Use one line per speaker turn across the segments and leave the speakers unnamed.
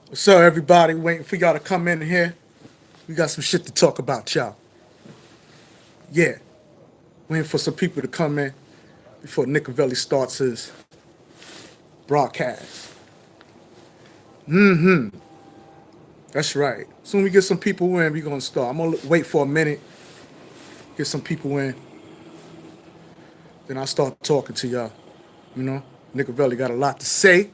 What's up, everybody? Waiting for y'all to come in here. We got some shit to talk about, y'all. Yeah, waiting for some people to come in before Nicovelli starts his broadcast. That's right. Soon we get some people in, we gonna start. I'm gonna wait for a minute, get some people in, then I'll start talking to y'all. You know, Nicovelli got a lot to say.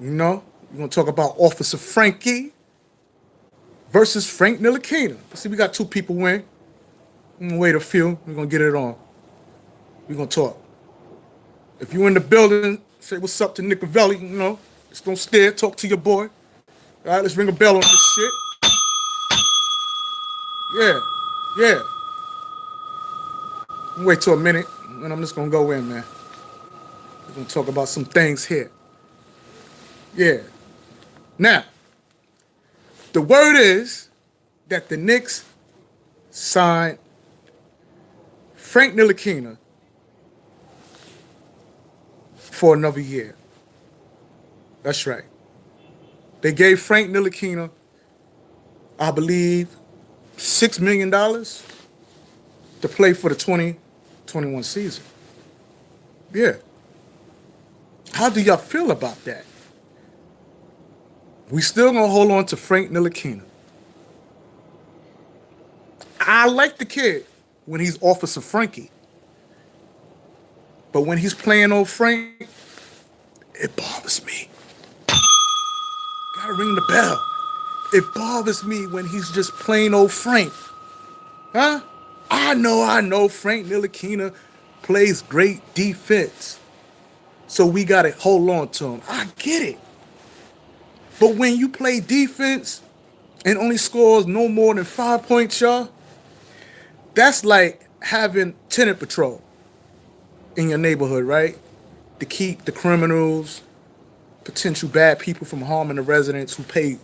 You know, we're gonna talk about Officer Franky versus Frank Ntilikina. See, we got two people in. I'm gonna wait a few. We're gonna get it on. We're gonna talk. If you in the building, say what's up to Nicovelli, you know. Just don't stare, talk to your boy. All right, let's ring a bell on this shit. Yeah, yeah. Wait till a minute, and I'm just gonna go in, man. We're gonna talk about some things here. Yeah. Now, the word is that the Knicks signed Frank Ntilikina for another year. That's right. They gave Frank Ntilikina, I believe, $6 million to play for the 2021 season. Yeah. How do y'all feel about that? We still gonna hold on to Frank Ntilikina. I like the kid when he's Officer Franky. But when he's playing old Frank, it bothers me. Gotta ring the bell. It bothers me when he's just plain old Frank. Huh? I know Frank Ntilikina plays great defense. So we gotta hold on to him. I get it. But when you play defense and only scores no more than 5 points, y'all, that's like having tenant patrol in your neighborhood, right? To keep the criminals, potential bad people from harming the residents who pay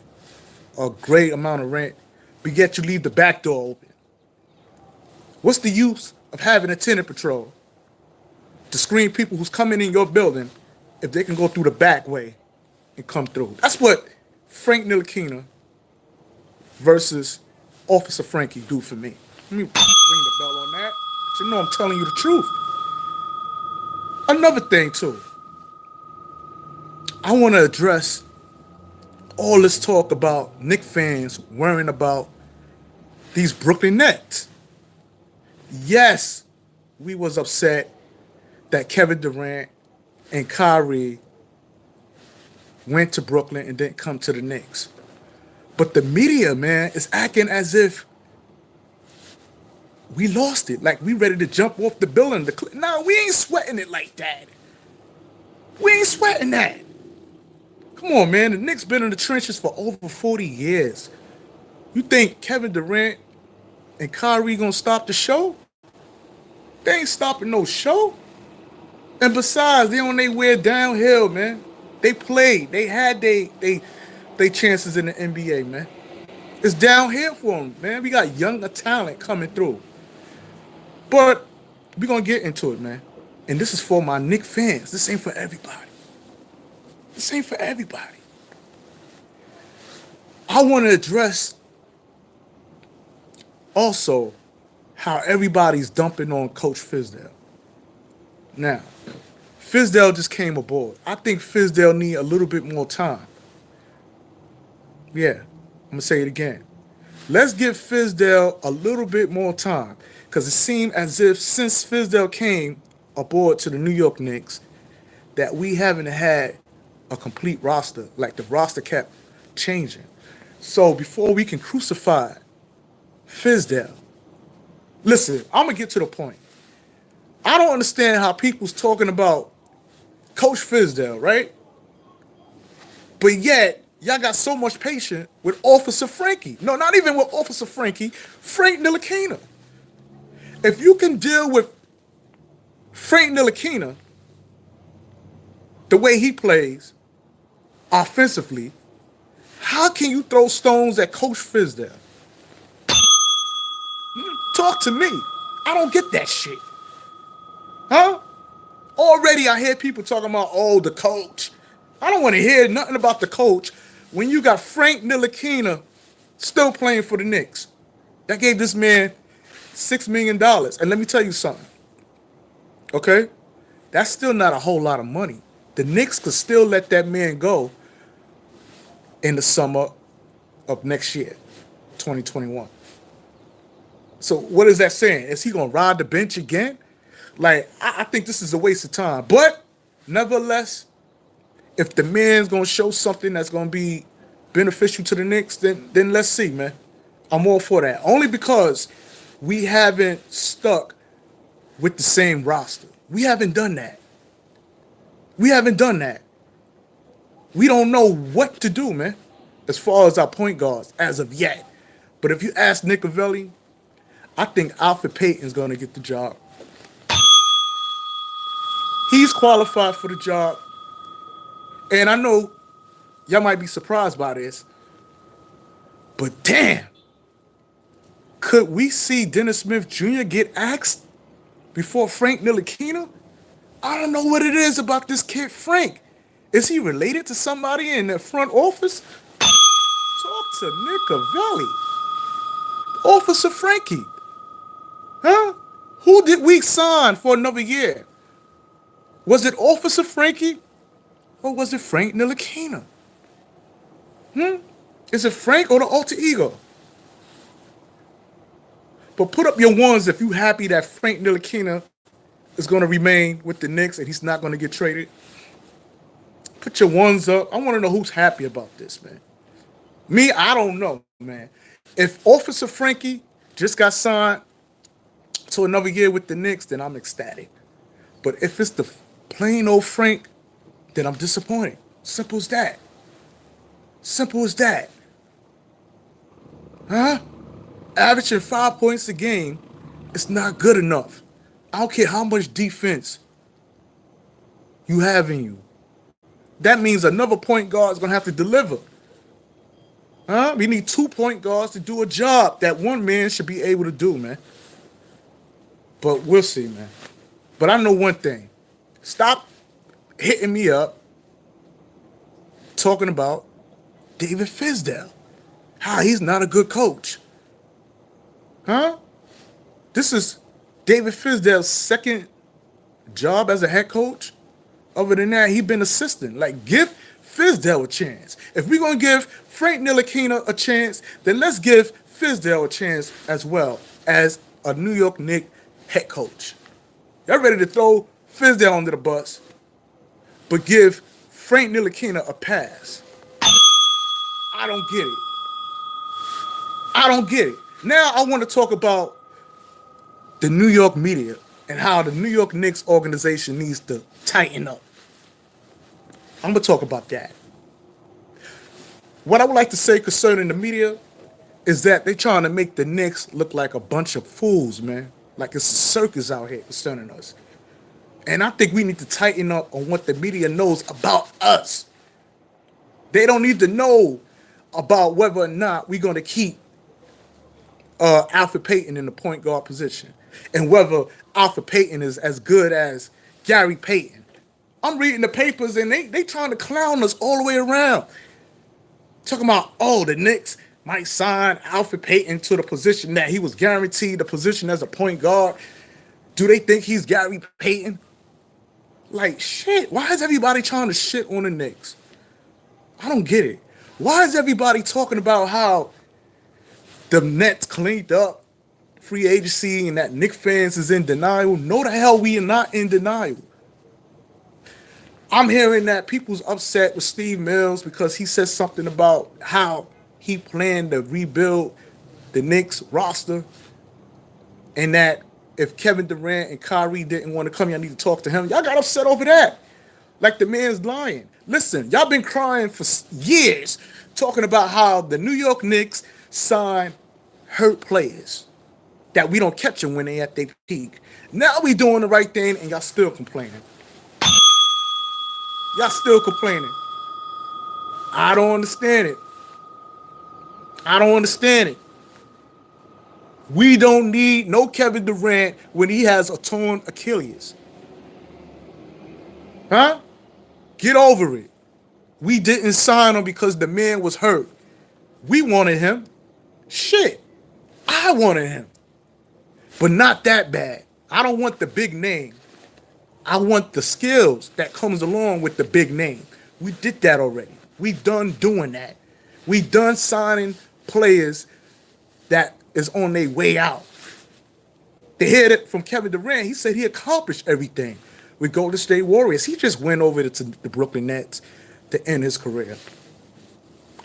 a great amount of rent, but yet you leave the back door open. What's the use of having a tenant patrol to screen people who's coming in your building if they can go through the back way and come through? That's what Frank Ntilikina versus Officer Franky do for me. Let me ring the bell on that. But you know I'm telling you the truth. Another thing too, I want to address all this talk about Knicks fans worrying about these Brooklyn Nets. Yes, we was upset that Kevin Durant and Kyrie went to Brooklyn and didn't come to the Knicks. But the media, man, is acting as if we lost it. Like we ready to jump off the building. No, we ain't sweating it like that. We ain't sweating that. Come on, man. The Knicks been in the trenches for over 40 years. You think Kevin Durant and Kyrie gonna stop the show? They ain't stopping no show. And besides, they on their way downhill, man. They played. They had they chances in the NBA, man. It's downhill for them, man. We got younger talent coming through. But we're going to get into it, man. And this is for my Knicks fans. This ain't for everybody. This ain't for everybody. I want to address also how everybody's dumping on Coach Fizdale. Now, Fizdale just came aboard. I think Fizdale need a little bit more time. Yeah, I'm going to say it again. Let's give Fizdale a little bit more time. Because it seemed as if since Fizdale came aboard to the New York Knicks, that we haven't had a complete roster. Like the roster kept changing. So before we can crucify Fizdale, listen, I'm going to get to the point. I don't understand how people's talking about Coach Fizdale, right? But yet, y'all got so much patience with Officer Franky. No, not even with Officer Franky, Frank Ntilikina. If you can deal with Frank Ntilikina the way he plays offensively, how can you throw stones at Coach Fizdale? Talk to me. I don't get that shit. Huh? Already I hear people talking about, oh, the coach. I don't want to hear nothing about the coach when you got Frank Ntilikina still playing for the Knicks. That gave this man $6 million. And let me tell you something, okay? That's still not a whole lot of money. The Knicks could still let that man go in the summer of next year, 2021. So what is that saying? Is he going to ride the bench again? Like, I think this is a waste of time. But nevertheless, if the man's going to show something that's going to be beneficial to the Knicks, then let's see, man. I'm all for that. Only because we haven't stuck with the same roster. We haven't done that. We haven't done that. We don't know what to do, man, as far as our point guards as of yet. But if you ask Nick Avelli, I think Alfred Payton's going to get the job. He's qualified for the job. And I know y'all might be surprised by this, but damn, could we see Dennis Smith Jr. get axed before Frank Ntilikina? I don't know what it is about this kid, Frank. Is he related to somebody in the front office? Talk to Nick Avelli. Officer Franky. Huh? Who did we sign for another year? Was it Officer Franky? Or was it Frank Ntilikina? Is it Frank or the alter ego? But put up your ones if you happy that Frank Ntilikina is going to remain with the Knicks and he's not going to get traded. Put your ones up. I want to know who's happy about this, man. Me, I don't know, man. If Officer Franky just got signed to another year with the Knicks, then I'm ecstatic. But if it's the plain old Frank, then I'm disappointed. Simple as that. Simple as that. Huh? Averaging 5 points a game is not good enough. I don't care how much defense you have in you. That means another point guard is going to have to deliver. Huh? We need 2 point guards to do a job that one man should be able to do, man. But we'll see, man. But I know one thing. Stop hitting me up talking about David Fizdale. How he's not a good coach. Huh? This is David Fizdale's second job as a head coach. Other than that, he's been assistant. Like, give Fizdale a chance. If we're going to give Frank Ntilikina a chance, then let's give Fizdale a chance as well as a New York Knicks head coach. Y'all ready to throw Fizdale under the bus, but give Frank Ntilikina a pass? I don't get it. I don't get it. Now I want to talk about the New York media and how the New York Knicks organization needs to tighten up. I'm going to talk about that. What I would like to say concerning the media is that they're trying to make the Knicks look like a bunch of fools, man. Like it's a circus out here concerning us. And I think we need to tighten up on what the media knows about us. They don't need to know about whether or not we're going to keep Alfred Payton in the point guard position and whether Alfred Payton is as good as Gary Payton. I'm reading the papers and they trying to clown us all the way around. Talking about, oh, the Knicks might sign Alfred Payton to the position that he was guaranteed the position as a point guard. Do they think he's Gary Payton? Like, shit, why is everybody trying to shit on the Knicks? I don't get it. Why is everybody talking about how the Nets cleaned up free agency and that Knicks fans is in denial? No, the hell we are not in denial. I'm hearing that people's upset with Steve Mills because he said something about how he planned to rebuild the Knicks roster and that if Kevin Durant and Kyrie didn't want to come, y'all need to talk to him. Y'all got upset over that. Like the man's lying. Listen, y'all been crying for years talking about how the New York Knicks sign hurt players, that we don't catch them when they at their peak. Now we doing the right thing and y'all still complaining. Y'all still complaining. I don't understand it. I don't understand it. We don't need no Kevin Durant when he has a torn Achilles. Huh? Get over it. We didn't sign him because the man was hurt. We wanted him. Shit. I wanted him. But not that bad. I don't want the big name. I want the skills that comes along with the big name. We did that already. We done doing that. We done signing players that is on their way out. They heard it from Kevin Durant. He said he accomplished everything with Golden State Warriors. He just went over to the Brooklyn Nets to end his career.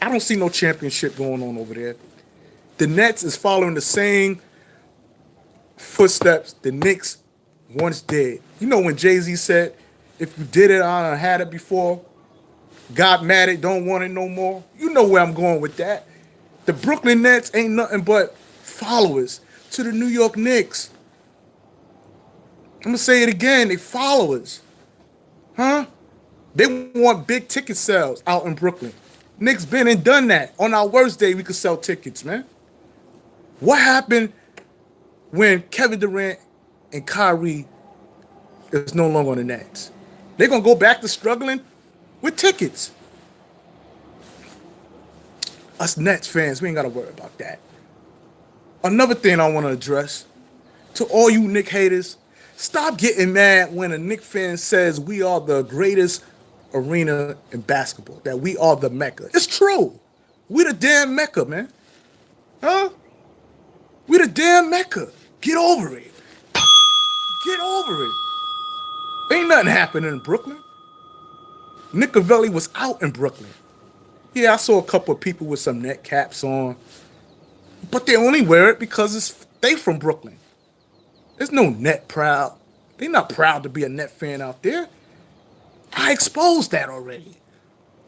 I don't see no championship going on over there. The Nets is following the same footsteps the Knicks once did. You know when Jay-Z said, if you did it, I had it before, got mad at, don't want it no more. You know where I'm going with that. The Brooklyn Nets ain't nothing but followers to the New York Knicks. I'm going to say it again. They followers. Huh? They want big ticket sales out in Brooklyn. Knicks been and done that. On our worst day, we could sell tickets, man. What happened when Kevin Durant and Kyrie is no longer on the Nets? They're going to go back to struggling with tickets. Us Nets fans, we ain't got to worry about that. Another thing I want to address, to all you Knick haters, stop getting mad when a Knick fan says we are the greatest arena in basketball, that we are the Mecca. It's true. We the damn Mecca, man. Huh? We the damn Mecca. Get over it. Get over it. Ain't nothing happening in Brooklyn. Nicovelli was out in Brooklyn. Yeah, I saw a couple of people with some net caps on, but they only wear it because they from Brooklyn. There's no net proud. They not proud to be a net fan out there. I exposed that already.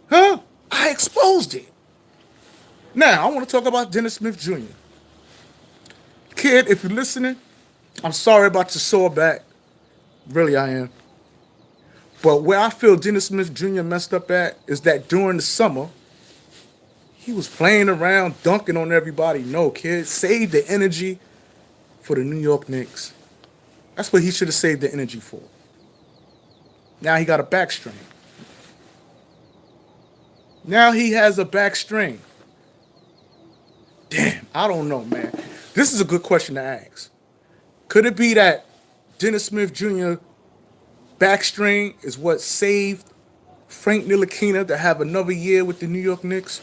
Huh? I exposed it. Now, I want to talk about Dennis Smith Jr. Kid, if you're listening, I'm sorry about your sore back. Really, I am. But where I feel Dennis Smith Jr. messed up at is that during the summer, he was playing around, dunking on everybody. No, kid, save the energy for the New York Knicks. That's what he should have saved the energy for. Now he got a back strain. Now he has a back strain. Damn, I don't know, man. This is a good question to ask. Could it be that Dennis Smith Jr. back strain is what saved Frank Ntilikina to have another year with the New York Knicks?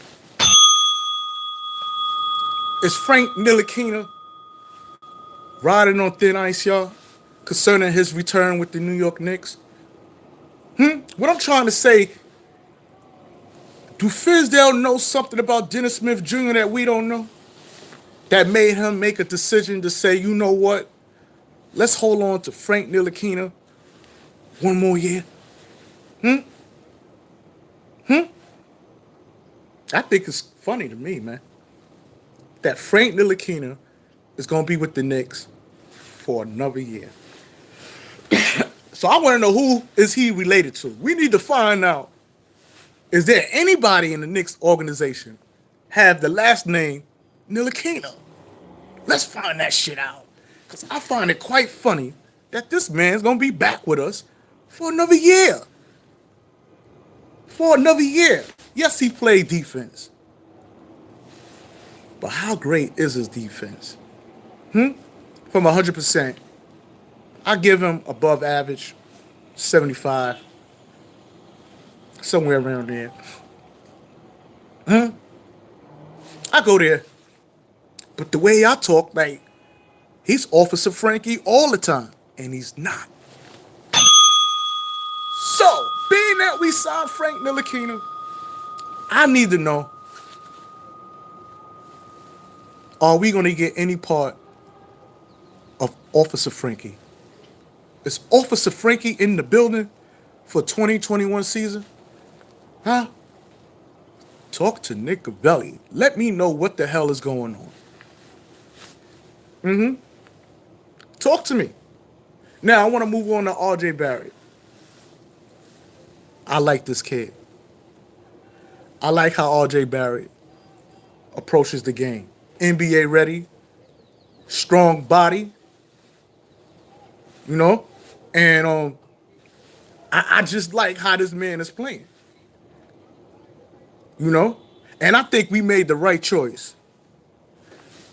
Is Frank Ntilikina riding on thin ice, y'all, concerning his return with the New York Knicks? What I'm trying to say, do Fizdale know something about Dennis Smith Jr. that we don't know? That made him make a decision to say, you know what? Let's hold on to Frank Ntilikina one more year. I think it's funny to me, man, that Frank Ntilikina is going to be with the Knicks for another year. So I want to know, who is he related to? We need to find out. Is there anybody in the Knicks organization have the last name Ntilikina? Let's find that shit out. Because I find it quite funny that this man's going to be back with us for another year. For another year. Yes, he played defense. But how great is his defense? From 100%, I give him above average, 75, somewhere around there. I go there. But the way I talk, like, he's Officer Franky all the time, and he's not. So, being that we signed Frank Ntilikina, I need to know, are we going to get any part of Officer Franky? Is Officer Franky in the building for 2021 season? Huh? Talk to Nick Gavelli. Let me know what the hell is going on. Talk to me. Now, I want to move on to RJ Barrett. I like this kid. I like how RJ Barrett approaches the game. NBA ready, strong body, you know? And I just like how this man is playing. you know? And I think we made the right choice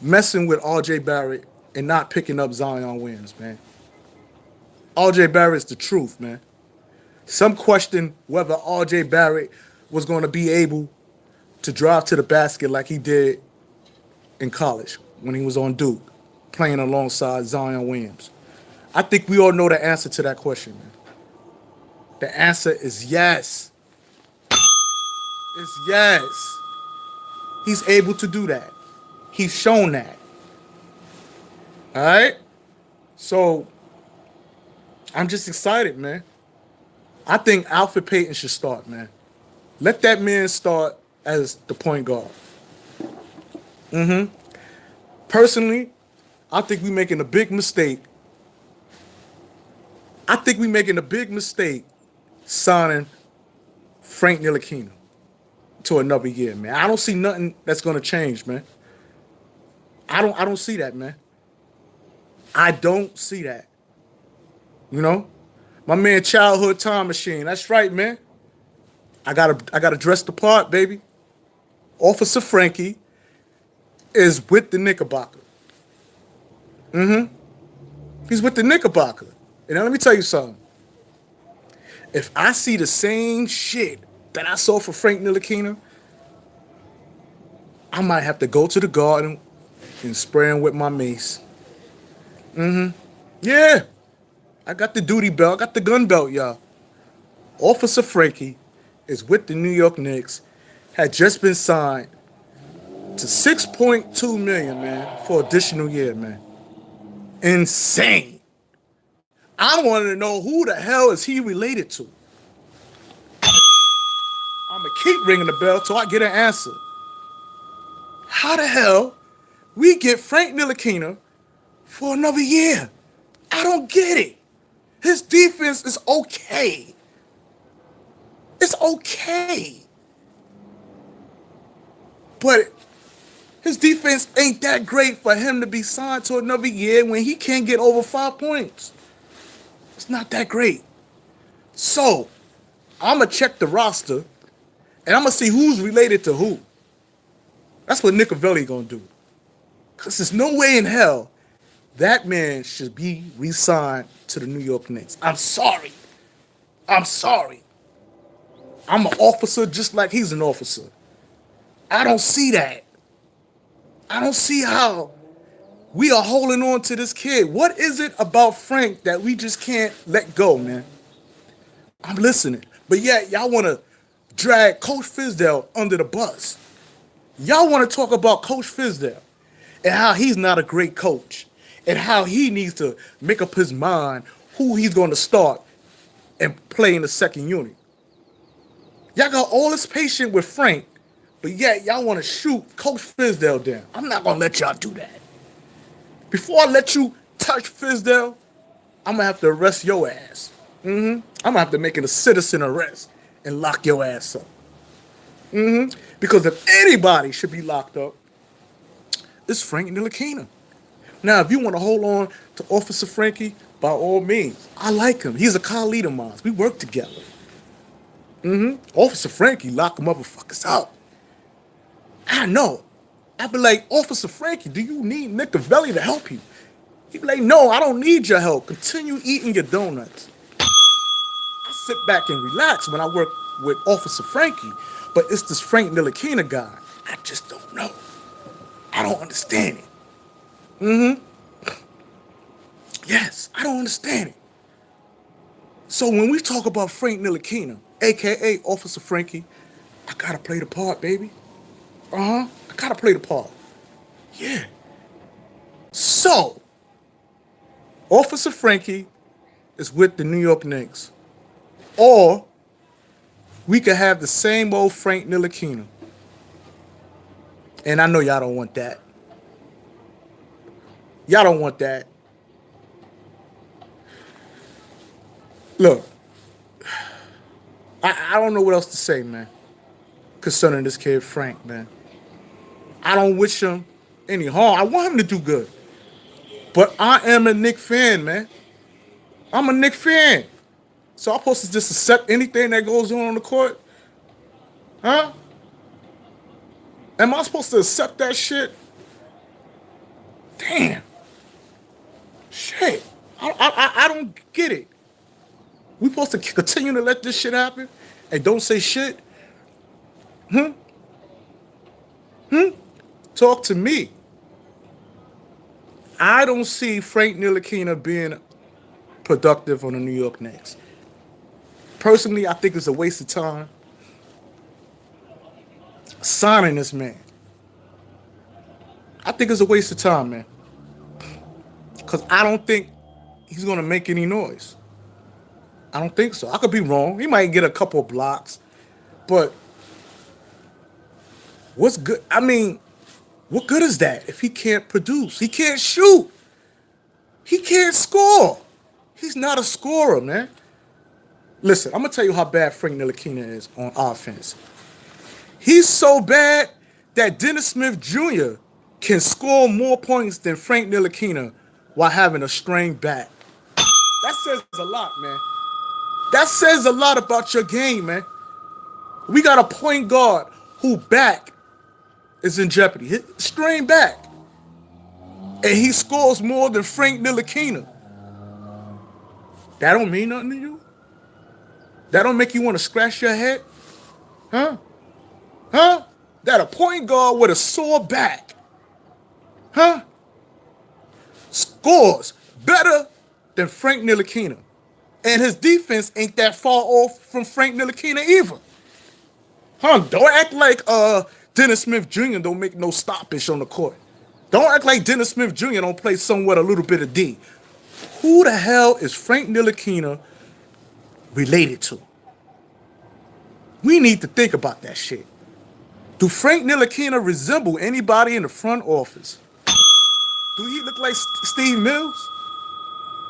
messing with RJ Barrett and not picking up Zion Williams, man. RJ Barrett's the truth, man. Some question whether RJ Barrett was going to be able to drive to the basket like he did in college when he was on Duke, playing alongside Zion Williams. I think we all know the answer to that question, man. The answer is yes. It's yes. He's able to do that. He's shown that. All right? So, I'm just excited, man. I think Alfred Payton should start, man. Let that man start as the point guard. Personally, I think we're making a big mistake. I think we're making a big mistake signing Frank Ntilikina to another year, man. I don't see nothing that's gonna change, man. I don't see that, man. I don't see that. You know? My man childhood time machine. That's right, man. I gotta dress the part, baby. Officer Franky is with the Knickerbocker. He's with the Knickerbocker. And now let me tell you something. If I see the same shit that I saw for Frank Ntilikina, I might have to go to the garden and spray him with my mace. Yeah. I got the duty belt. I got the gun belt, y'all. Officer Franky is with the New York Knicks. Had just been signed to $6.2 million, man, for additional year, man. Insane. I wanted to know who the hell is he related to. I'm going to keep ringing the bell till I get an answer. How the hell we get Frank Ntilikina for another year? I don't get it. His defense is okay. It's okay. But his defense ain't that great for him to be signed to another year when he can't get over 5 points. It's not that great. So, I'm going to check the roster, and I'm going to see who's related to who. That's what Nicovelli going to do. Because there's no way in hell that man should be re-signed to the New York Knicks. I'm sorry. I'm sorry. I'm an officer just like he's an officer. I don't see that. I don't see how we are holding on to this kid. What is it about Frank that we just can't let go, man? I'm listening. But yet, y'all want to drag Coach Fizdale under the bus. Y'all want to talk about Coach Fizdale and how he's not a great coach and how he needs to make up his mind who he's going to start and play in the second unit. Y'all got all this patience with Frank, but yet y'all want to shoot Coach Fizdale down. I'm not going to let y'all do that. Before I let you touch Fizdale, I'm going to have to arrest your ass. I'm going to have to make it a citizen arrest and lock your ass up. Because if anybody should be locked up, it's Frank Ntilikina. Now, if you want to hold on to Officer Franky, by all means. I like him. He's a colleague of mine. We work together. Officer Franky lock them motherfuckers up. I know. I'd be like, Officer Franky, do you need Nicovelli to help you? He'd be like, no, I don't need your help. Continue eating your donuts. I sit back and relax when I work with Officer Franky, but it's this Frank Ntilikina guy. I just don't know. I don't understand it. Yes, I don't understand it. So when we talk about Frank Ntilikina, a.k.a. Officer Franky, I gotta play the part, baby. I gotta play the part. Yeah. So, Officer Franky is with the New York Knicks. Or, we could have the same old Frank Ntilikina. And I know y'all don't want that. Y'all don't want that. Look, I don't know what else to say, man, concerning this kid, Frank, man. I don't wish him any harm. I want him to do good. But I am a Knicks fan, man. I'm a Knicks fan. So I'm supposed to just accept anything that goes on the court? Huh? Am I supposed to accept that shit? Damn. Shit. I don't get it. We supposed to continue to let this shit happen and don't say shit? Talk to me. I don't see Frank Ntilikina being productive on the New York Knicks. Personally, I think it's a waste of time signing this man. I think it's a waste of time, man. Because I don't think he's going to make any noise. I don't think so. I could be wrong. He might get a couple of blocks. But what's good? I mean, what good is that if he can't produce? He can't shoot. He can't score. He's not a scorer, man. Listen, I'm going to tell you how bad Frank Ntilikina is on offense. He's so bad that Dennis Smith Jr. can score more points than Frank Ntilikina while having a strained back. That says a lot, man. That says a lot about your game, man. We got a point guard who back is in jeopardy. His strained back. And he scores more than Frank Ntilikina. That don't mean nothing to you? That don't make you want to scratch your head? Huh? Huh? That a point guard with a sore back, huh, scores better than Frank Ntilikina. And his defense ain't that far off from Frank Ntilikina either. Huh? Don't act like Dennis Smith Jr. don't make no stoppage on the court. Don't act like Dennis Smith Jr. don't play somewhat a little bit of D. Who the hell is Frank Ntilikina related to? We need to think about that shit. Do Frank Ntilikina resemble anybody in the front office? Do he look like Steve Mills?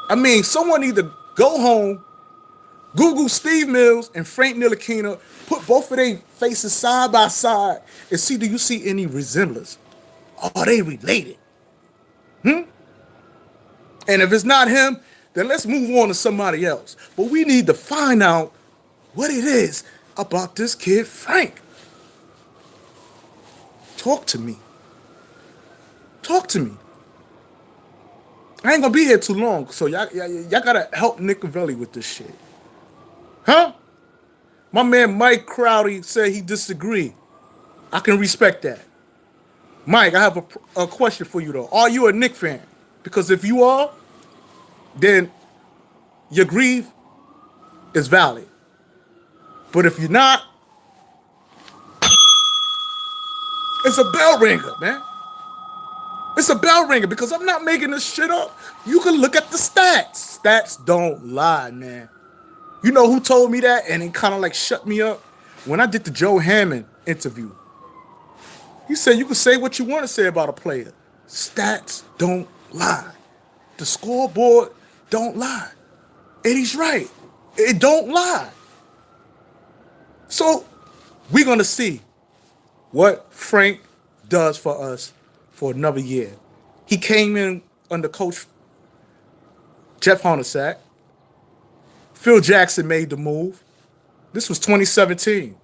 I mean, someone need to go home, Google Steve Mills and Frank Ntilikina, put both of their faces side by side, and see, do you see any resemblance? Are they related? And if it's not him, then let's move on to somebody else. But we need to find out what it is about this kid, Frank. Talk to me. Talk to me. I ain't gonna be here too long, so y'all gotta help Nick with this shit. Huh? My man Mike Crowdy said he disagreed. I can respect that. Mike, I have a question for you though. Are you a Knicks fan? Because if you are, then your grief is valid. But if you're not, it's a bell ringer, man. It's a bell ringer because I'm not making this shit up. You can look at the stats. Stats don't lie, man. You know who told me that and it kind of like shut me up? When I did the Joe Hammond interview. He said you can say what you want to say about a player. Stats don't lie. The scoreboard don't lie. And he's right. It don't lie. So we're going to see what Frank does for us for another year. He came in under Coach Jeff Hornacek. Phil Jackson made the move. This was 2017.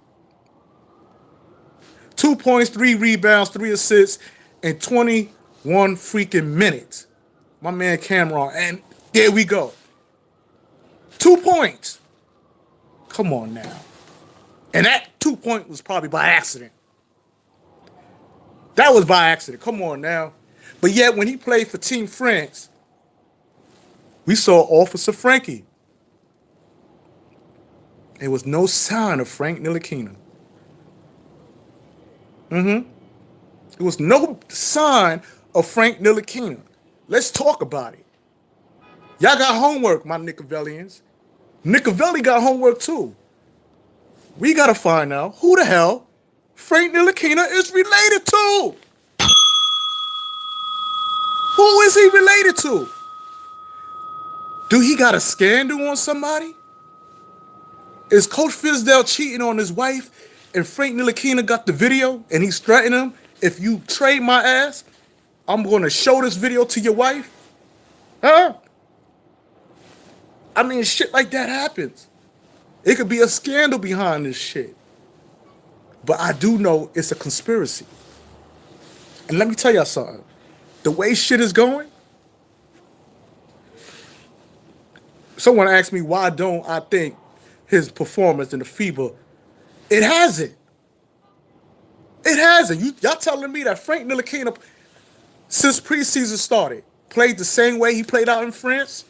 2 points, 3 rebounds, 3 assists, and 21 freaking minutes. My man Cameron, and there we go. 2 points. Come on now. And that 2 point was probably by accident. That was by accident. Come on now. But yet when he played for Team France, we saw Officer Franky. There was no sign of Frank Ntilikina. There was no sign of Frank Ntilikina. Let's talk about it. Y'all got homework, my Nickavellians. Nickavelli got homework too. We got to find out who the hell Frank Ntilikina is related to. Who is he related to? Do he got a scandal on somebody? Is Coach Fizdale cheating on his wife and Frank Ntilikina got the video and he's threatening him? If you trade my ass, I'm going to show this video to your wife? Huh? I mean, shit like that happens. It could be a scandal behind this shit. But I do know it's a conspiracy. And let me tell y'all something. The way shit is going, someone asked me why don't I think his performance in the FIBA, it hasn't. It hasn't. Y'all telling me that Frank Ntilikina, since preseason started, played the same way he played out in France?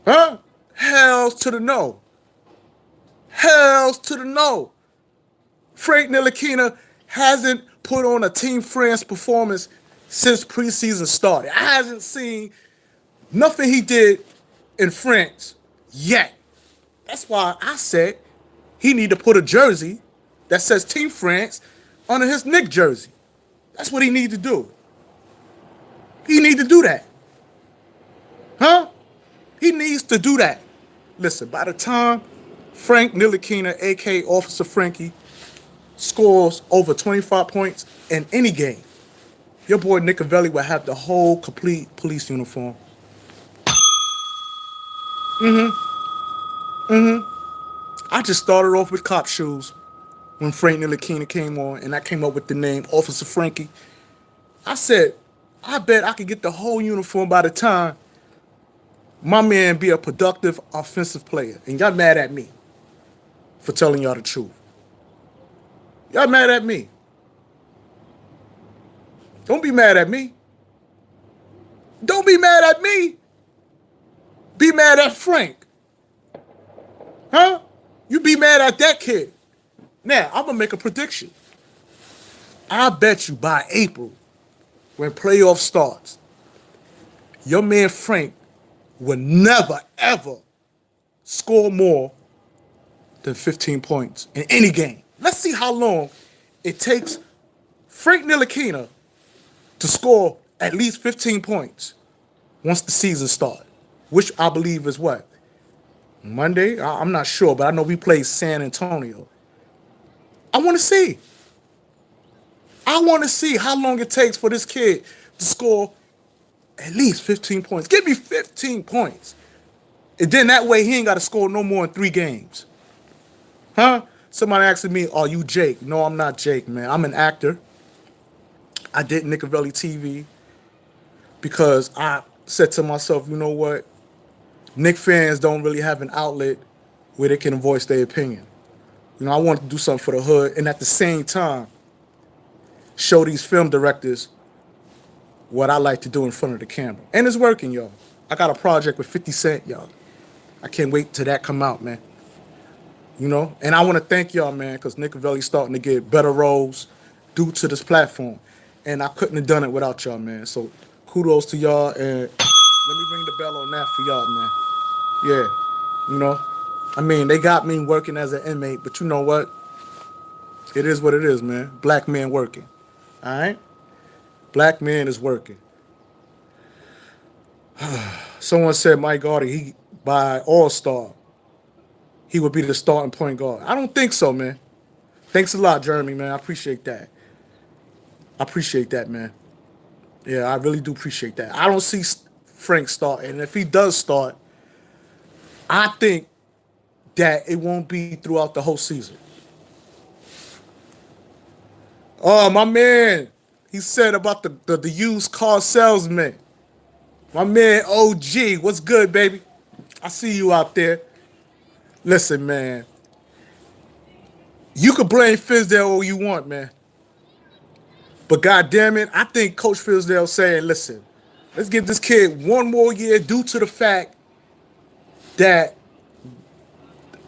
Huh? Hells to the no. Hells to the no. Frank Ntilikina hasn't put on a Team France performance since preseason started. I haven't seen nothing he did in France yet. That's why I said he need to put a jersey that says Team France under his Knicks jersey. That's what he need to do. He need to do that. Huh? He needs to do that. Listen, by the time Frank Ntilikina, a.k.a. Officer Franky, scores over 25 points in any game, your boy Nicovelli will have the whole complete police uniform. I just started off with cop shoes when Frank Ntilikina came on, and I came up with the name Officer Franky. I said, I bet I could get the whole uniform by the time my man be a productive offensive player. And y'all mad at me for telling y'all the truth. Y'all mad at me. Don't be mad at me. Don't be mad at me. Be mad at Frank. Huh? You be mad at that kid. Now, I'm going to make a prediction. I bet you by April, when playoff starts, your man Frank will never, ever score more than 15 points in any game. Let's see how long it takes Frank Ntilikina to score at least 15 points once the season starts, which I believe is what? Monday? I'm not sure, but I know we play San Antonio. I want to see. I want to see how long it takes for this kid to score at least 15 points. Give me 15 points. And then that way he ain't got to score no more in 3 games. Huh? Somebody asking me, are you Jake? No, I'm not Jake, man. I'm an actor. I did Nicovelli TV because I said to myself, you know what? Knicks fans don't really have an outlet where they can voice their opinion. You know, I wanted to do something for the hood and at the same time show these film directors what I like to do in front of the camera. And it's working, y'all. I got a project with 50 Cent, y'all. I can't wait till that come out, man. You know? And I want to thank y'all, man, because Nicovelli's starting to get better roles due to this platform. And I couldn't have done it without y'all, man. So kudos to y'all, and let me ring the bell on that for y'all, man. Yeah, you know? I mean, they got me working as an inmate, but you know what? It is what it is, man. Black man working. All right? Black man is working. Someone said Mike Gardy, he by All-Star, he would be the starting point guard. I don't think so, man. Thanks a lot, Jeremy, man. I appreciate that. I appreciate that, man. Yeah, I really do appreciate that. I don't see Frank starting. And if he does start, I think that it won't be throughout the whole season. Oh, my man, he said about the used car salesman. My man OG, what's good, baby? I see you out there. Listen, man, you can blame Fizdale all you want, man. But goddamn it, I think Coach Fizdale saying, listen, let's give this kid one more year due to the fact that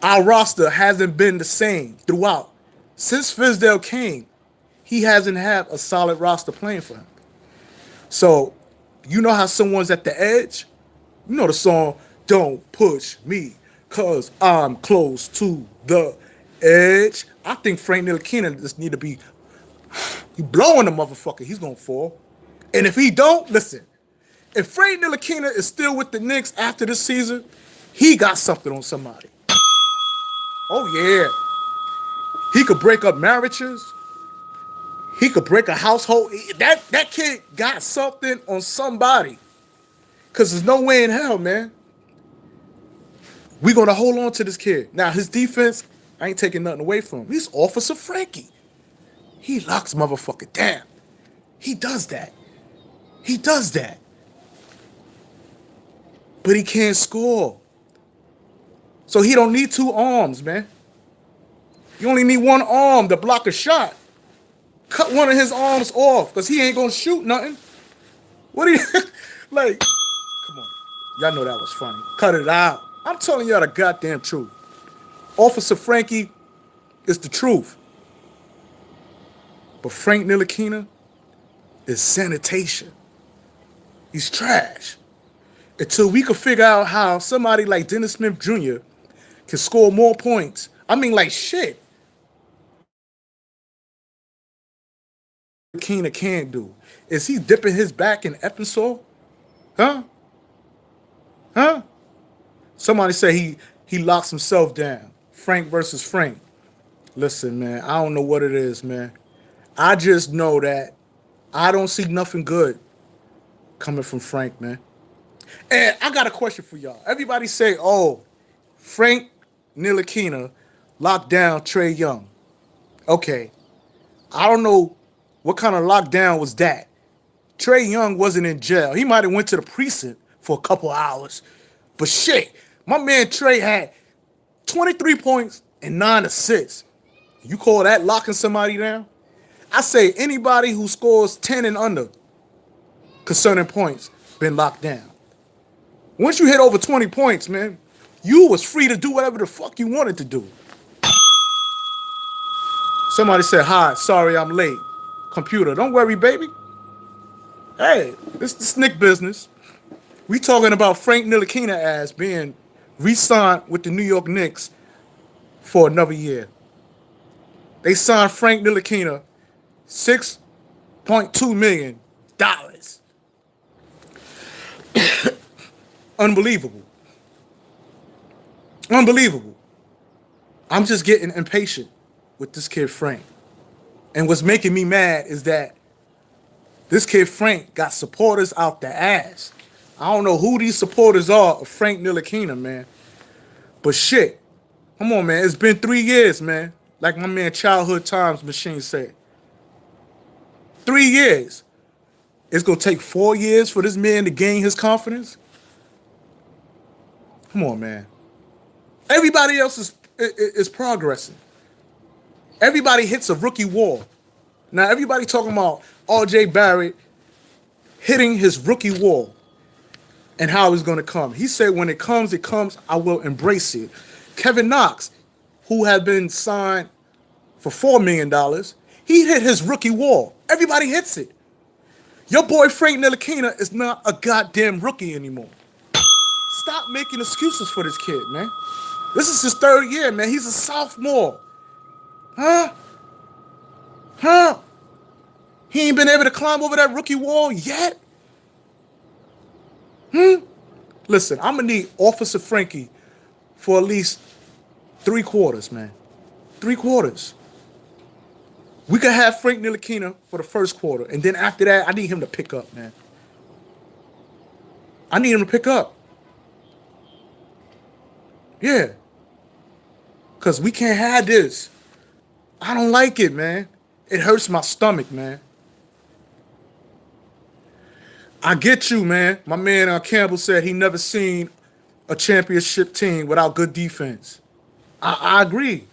our roster hasn't been the same throughout. Since Fizdale came, he hasn't had a solid roster playing for him. So, you know how someone's at the edge? You know the song, Don't Push Me, cause I'm close to the edge. I think Frank Ntilikina just need to be, you blowing the motherfucker, he's gonna fall. And if he don't, listen, if Frank Ntilikina is still with the Knicks after this season, he got something on somebody. Oh yeah. He could break up marriages. He could break a household. That kid got something on somebody. Because there's no way in hell, man. We're going to hold on to this kid. Now, his defense, I ain't taking nothing away from him. He's Officer Franky. he locks motherfucker down. He does that. He does that. But he can't score. So he don't need two arms, man. You only need one arm to block a shot. Cut one of his arms off, because he ain't gonna shoot nothing. What do you like? Come on. Y'all know that was funny. Cut it out. I'm telling y'all the goddamn truth. Officer Franky is the truth. But Frank Ntilikina is sanitation. He's trash. Until we can figure out how somebody like Dennis Smith Jr. can score more points. I mean, like, shit. Ntilikina can't do. Is he dipping his back in Epsom? Huh? Huh? Somebody say he locks himself down. Frank versus Frank. Listen, man, I don't know what it is, man. I just know that I don't see nothing good coming from Frank, man. And I got a question for y'all. Everybody say, oh, Frank Ntilikina locked down Trae Young. Okay. I don't know what kind of lockdown was that. Trae Young wasn't in jail. He might have went to the precinct for a couple hours. But shit, my man Trae had 23 points and 9 assists. You call that locking somebody down? I say anybody who scores 10 and under concerning points been locked down. Once you hit over 20 points, man, you was free to do whatever the fuck you wanted to do. Somebody said, hi, sorry I'm late. Computer, don't worry, baby. Hey, this is the SNCC business. We talking about Frank Ntilikina as being re-signed with the New York Knicks for another year. They signed Frank Ntilikina $6.2 million. Unbelievable. Unbelievable. I'm just getting impatient with this kid Frank. And what's making me mad is that this kid Frank got supporters out the ass. I don't know who these supporters are of Frank Ntilikina, man. But shit, come on, man. It's been 3 years, man. Like my man Childhood Times Machine said. 3 years. It's going to take 4 years for this man to gain his confidence? Come on, man. Everybody else is progressing. Everybody hits a rookie wall. Now, everybody talking about R.J. Barrett hitting his rookie wall and how it's going to come. He said, when it comes, I will embrace it. Kevin Knox, who had been signed for $4 million, he hit his rookie wall. Everybody hits it. Your boy Frank Ntilikina is not a goddamn rookie anymore. Stop making excuses for this kid, man. This is his 3rd year, man. He's a sophomore. Huh? Huh? He ain't been able to climb over that rookie wall yet? Listen, I'm going to need Officer Franky for at least 3 quarters, man. 3 quarters. We could have Frank Ntilikina for the 1st quarter. And then after that, I need him to pick up, man. I need him to pick up. Yeah. Because we can't have this. I don't like it, man. It hurts my stomach, man. I get you, man. My man Campbell said he never seen a championship team without good defense. I agree.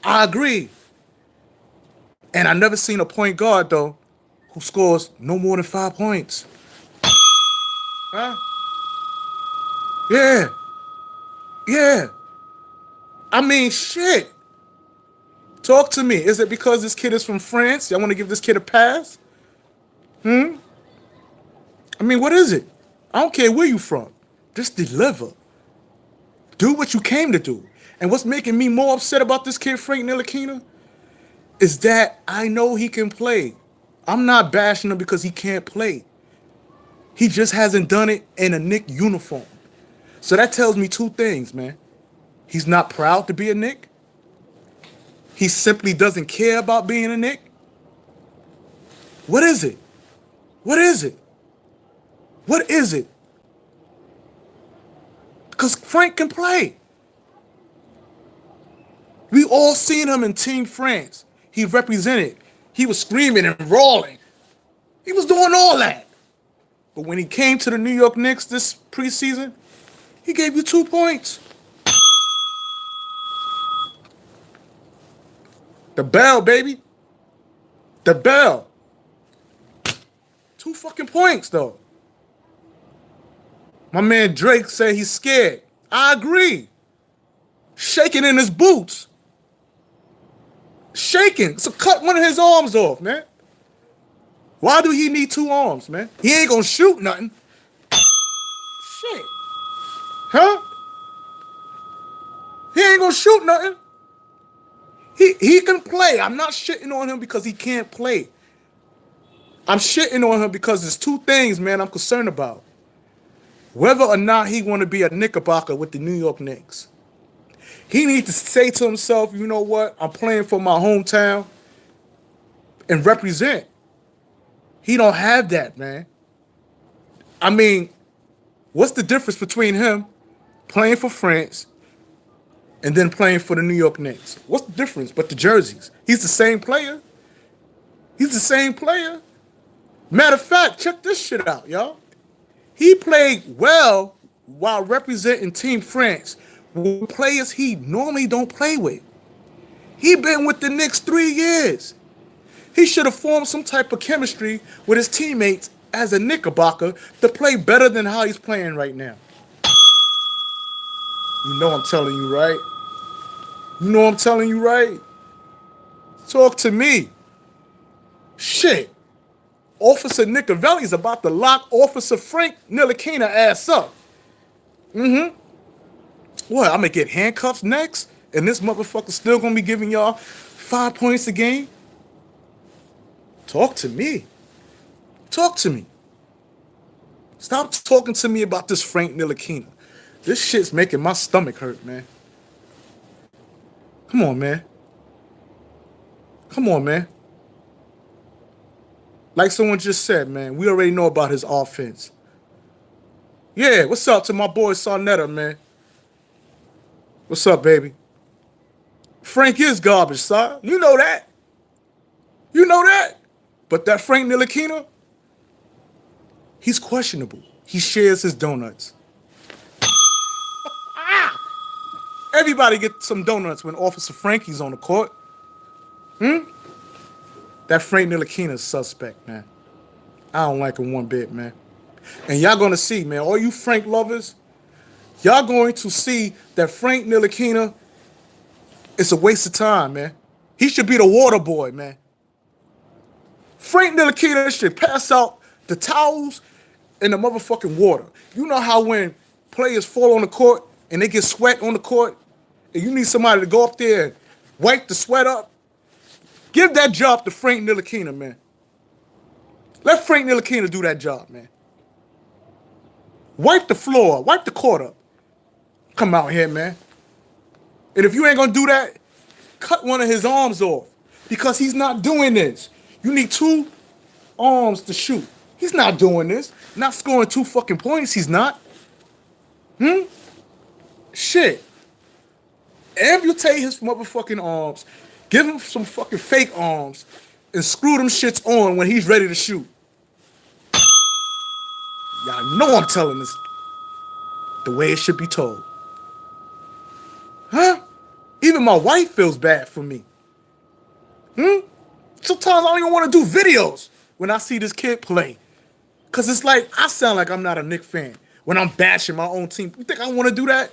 I agree. And I never seen a point guard, though, who scores no more than 5 points. Huh? Yeah. Yeah. I mean, shit. Talk to me. Is it because this kid is from France? Y'all want to give this kid a pass? I mean, what is it? I don't care where you from. Just deliver. Do what you came to do. And what's making me more upset about this kid, Frank Ntilikina, is that I know he can play. I'm not bashing him because he can't play. He just hasn't done it in a Knick uniform. So that tells me 2 things, man. He's not proud to be a Knick. He simply doesn't care about being a Knick. What is it? What is it? What is it? Because Frank can play. We all seen him in Team France. He represented He was screaming and rolling. He was doing all that. But when he came to the New York Knicks this preseason, he gave you 2 points. The bell, baby. The bell. 2 fucking points, though. My man Drake said he's scared. I agree. Shaking in his boots. Shaking. So cut one of his arms off, man. Why do he need 2 arms, man? He ain't gonna shoot nothing. Shit. Huh? He ain't gonna shoot nothing. He can play. I'm not shitting on him because he can't play. I'm shitting on him because there's 2 things, man, I'm concerned about. Whether or not he want to be a Knickerbocker with the New York Knicks. He needs to say to himself, you know what? I'm playing for my hometown and represent. He don't have that, man. I mean, what's the difference between him playing for France and then playing for the New York Knicks? What's the difference but the jerseys? He's the same player. He's the same player. Matter of fact, check this shit out, y'all. He played well while representing Team France with players he normally don't play with. He been with the Knicks 3 years. He should have formed some type of chemistry with his teammates as a Knickerbocker to play better than how he's playing right now. You know I'm telling you right. You know I'm telling you right. Talk to me. Shit. Officer Nicovelli's about to lock Officer Frank Ntilikina ass up. What, I'm gonna get handcuffs next? And this motherfucker still gonna be giving y'all 5 points a game? Talk to me. Talk to me. Stop talking to me about this Frank Ntilikina. This shit's making my stomach hurt, man. Come on, man. Come on, man. Like someone just said, man, we already know about his offense. Yeah, what's up to my boy Sarnetta, man? What's up, baby? Frank is garbage, son. You know that. You know that. But that Frank Ntilikina, he's questionable. He shares his donuts. Everybody get some donuts when Officer Franky's on the court. That Frank Ntilikina is suspect, man. I don't like him one bit, man. And y'all gonna see, man, all you Frank lovers, y'all going to see that Frank Ntilikina is a waste of time, man. He should be the water boy, man. Frank Ntilikina should pass out the towels in the motherfucking water. You know how when players fall on the court and they get sweat on the court, and you need somebody to go up there and wipe the sweat up? Give that job to Frank Ntilikina, man. Let Frank Ntilikina do that job, man. Wipe the floor. Wipe the court up. Come out here, man. And if you ain't gonna do that, cut one of his arms off. Because he's not doing this. You need 2 arms to shoot. He's not doing this. Not scoring 2 fucking points, he's not. Shit. Amputate his motherfucking arms. Give him some fucking fake arms and screw them shits on when he's ready to shoot. Y'all know I'm telling this the way it should be told. Huh? Even my wife feels bad for me. Sometimes I don't even want to do videos when I see this kid play. Because it's like, I sound like I'm not a Knicks fan when I'm bashing my own team. You think I want to do that?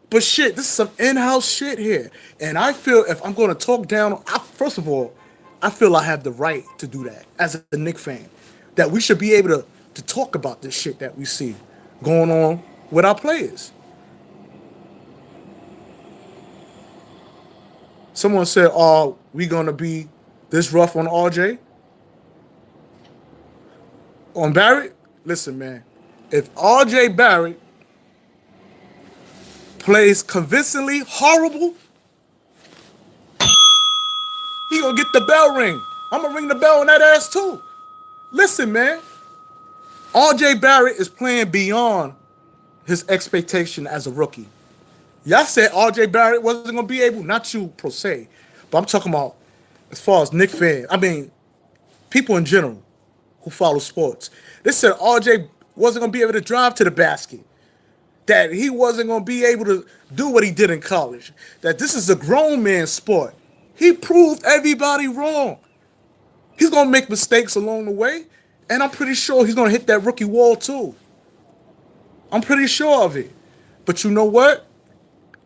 But shit, this is some in-house shit here. And I feel if I'm going to talk down, first of all, I feel I have the right to do that as a Knicks fan. That we should be able to talk about this shit that we see going on with our players. Someone said, are we going to be this rough on RJ? On Barrett? Listen, man. If RJ Barrett plays convincingly horrible, he gonna get the bell ring. I'm gonna ring the bell on that ass too. Listen, man. RJ Barrett is playing beyond his expectation as a rookie. Y'all said RJ Barrett wasn't gonna be able, not you per se, but I'm talking about as far as Knicks fans, I mean, people in general who follow sports, they said RJ wasn't going to be able to drive to the basket, that he wasn't going to be able to do what he did in college, that this is a grown man sport. He proved everybody wrong. He's going to make mistakes along the way, and I'm pretty sure he's going to hit that rookie wall too. I'm pretty sure of it. But you know what?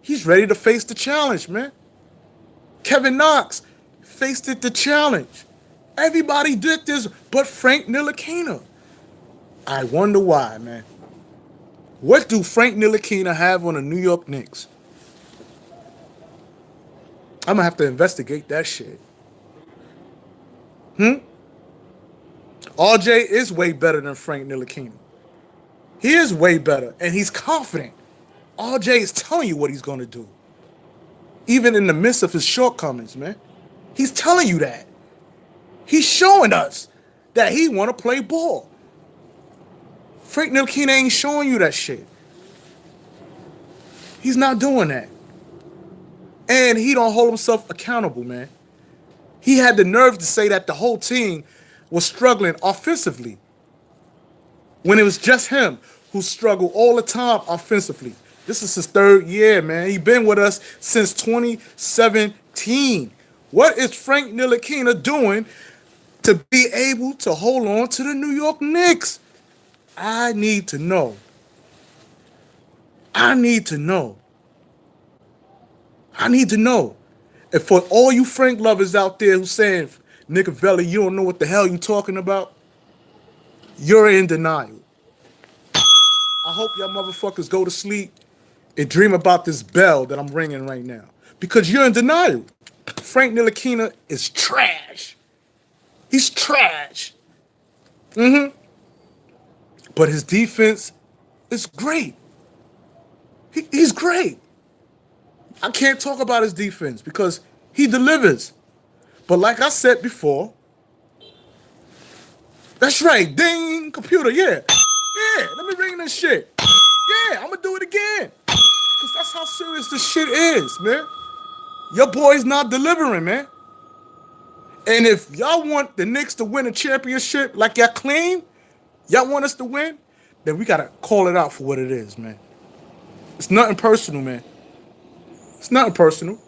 He's ready to face the challenge, man. Kevin Knox faced the challenge. Everybody did this but Frank Ntilikina. I wonder why, man. What do Frank Ntilikina have on the New York Knicks? I'm going to have to investigate that shit. RJ is way better than Frank Ntilikina. He is way better, and he's confident. RJ is telling you what he's going to do. Even in the midst of his shortcomings, man. He's telling you that. He's showing us that he want to play ball. Frank Ntilikina ain't showing you that shit. He's not doing that. And he don't hold himself accountable, man. He had the nerve to say that the whole team was struggling offensively when it was just him who struggled all the time offensively. This is his third year, man. He's been with us since 2017. What is Frank Ntilikina doing to be able to hold on to the New York Knicks? I need to know. I need to know. I need to know. And for all you Frank lovers out there who's saying, Nicovelli, you don't know what the hell you talking about, you're in denial. I hope y'all motherfuckers go to sleep and dream about this bell that I'm ringing right now. Because you're in denial. Frank Ntilikina is trash. He's trash. But his defense is great. He's great. I can't talk about his defense because he delivers. But like I said before, that's right, ding, computer, yeah. Yeah, let me ring this shit. Yeah, I'm gonna do it again. Because that's how serious this shit is, man. Your boy's not delivering, man. And if y'all want the Knicks to win a championship like y'all claim, y'all want us to win, then we gotta call it out for what it is, man. It's nothing personal, man. It's nothing personal.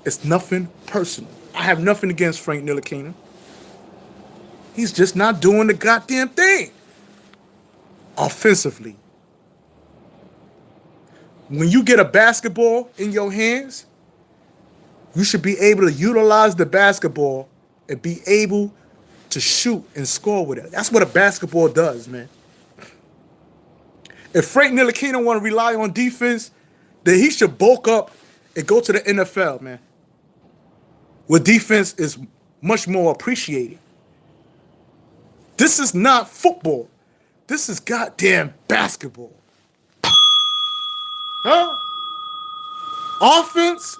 It's nothing personal. I have nothing against Frank Ntilikina. He's just not doing the goddamn thing offensively. When you get a basketball in your hands, you should be able to utilize the basketball and be able to shoot and score with it. That's what a basketball does, man. If Frank Ntilikina want to rely on defense, then he should bulk up and go to the NFL, man. Where defense is much more appreciated. This is not football. This is goddamn basketball. Huh? Offense,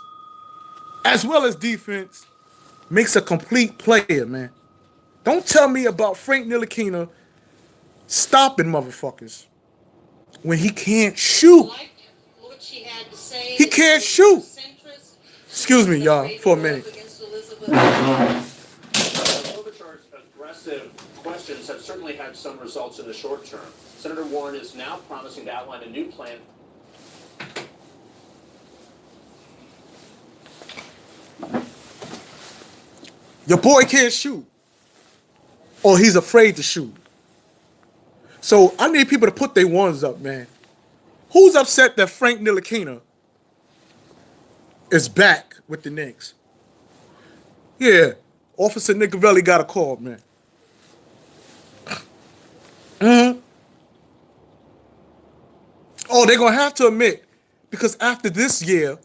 as well as defense, makes a complete player, man. Don't tell me about Frank Ntilikina stopping motherfuckers when he can't shoot. He can't shoot. Excuse me, y'all, for a minute.
Klobuchar's aggressive questions have certainly had some results in the short term. Senator Warren is now promising to outline a new plan.
Your boy can't shoot. Or he's afraid to shoot. So I need people to put their ones up, man. Who's upset that Frank Ntilikina is back with the Knicks? Yeah, Officer Nicovelli got a call, man. Oh, they're going to have to admit, because after this year,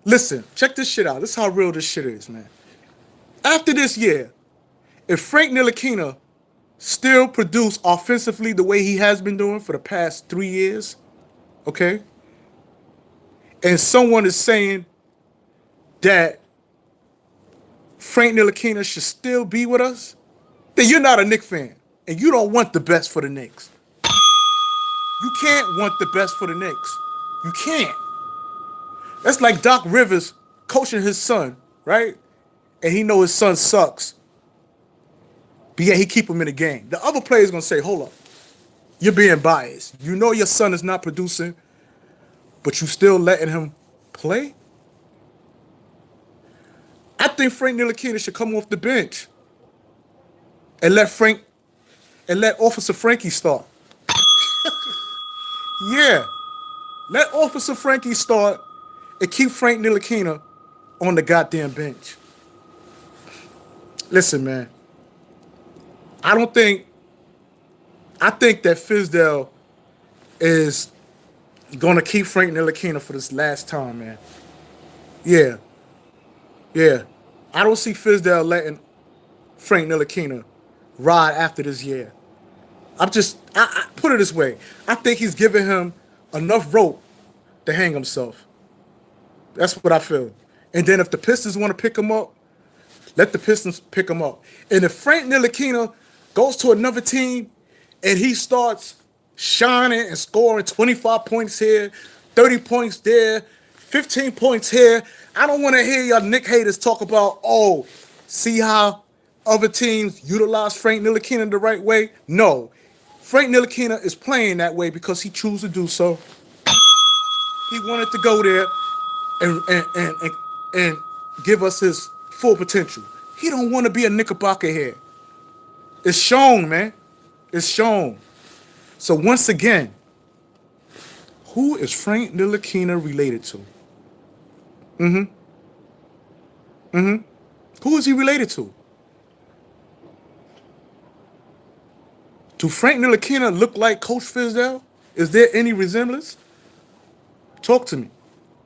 listen, check this shit out. This is how real this shit is, man. After this year, if Frank Ntilikina still produce offensively the way he has been doing for the past 3 years, okay, and someone is saying that Frank Ntilikina should still be with us, then you're not a Knicks fan, and you don't want the best for the Knicks. You can't want the best for the Knicks. You can't. That's like Doc Rivers coaching his son right? And he know his son sucks, but yet he keep him in the game. The other player is gonna say, hold up, you're being biased. You know your son is not producing, but you still letting him play? I think Frank Ntilikina should come off the bench and let Officer Franky start. Yeah. Let Officer Franky start and keep Frank Ntilikina on the goddamn bench. Listen, man. I think that Fizdale is gonna keep Frank Ntilikina for this last time, man. Yeah. Yeah. I don't see Fizdale letting Frank Ntilikina ride after this year. I put it this way. I think he's giving him enough rope to hang himself. That's what I feel. And then if the Pistons want to pick him up, let the Pistons pick him up. And if Frank Ntilikina goes to another team and he starts shining and scoring 25 points here, 30 points there, 15 points here, I don't want to hear y'all Knick haters talk about, oh, see how other teams utilize Frank Ntilikina the right way? No. Frank Ntilikina is playing that way because he chose to do so. He wanted to go there and give us his full potential. He don't want to be a Knickerbocker here. It's shown, man. It's shown. So once again, who is Frank Ntilikina related to? Who is he related to? Do Frank Ntilikina look like Coach Fizdale? Is there any resemblance? Talk to me.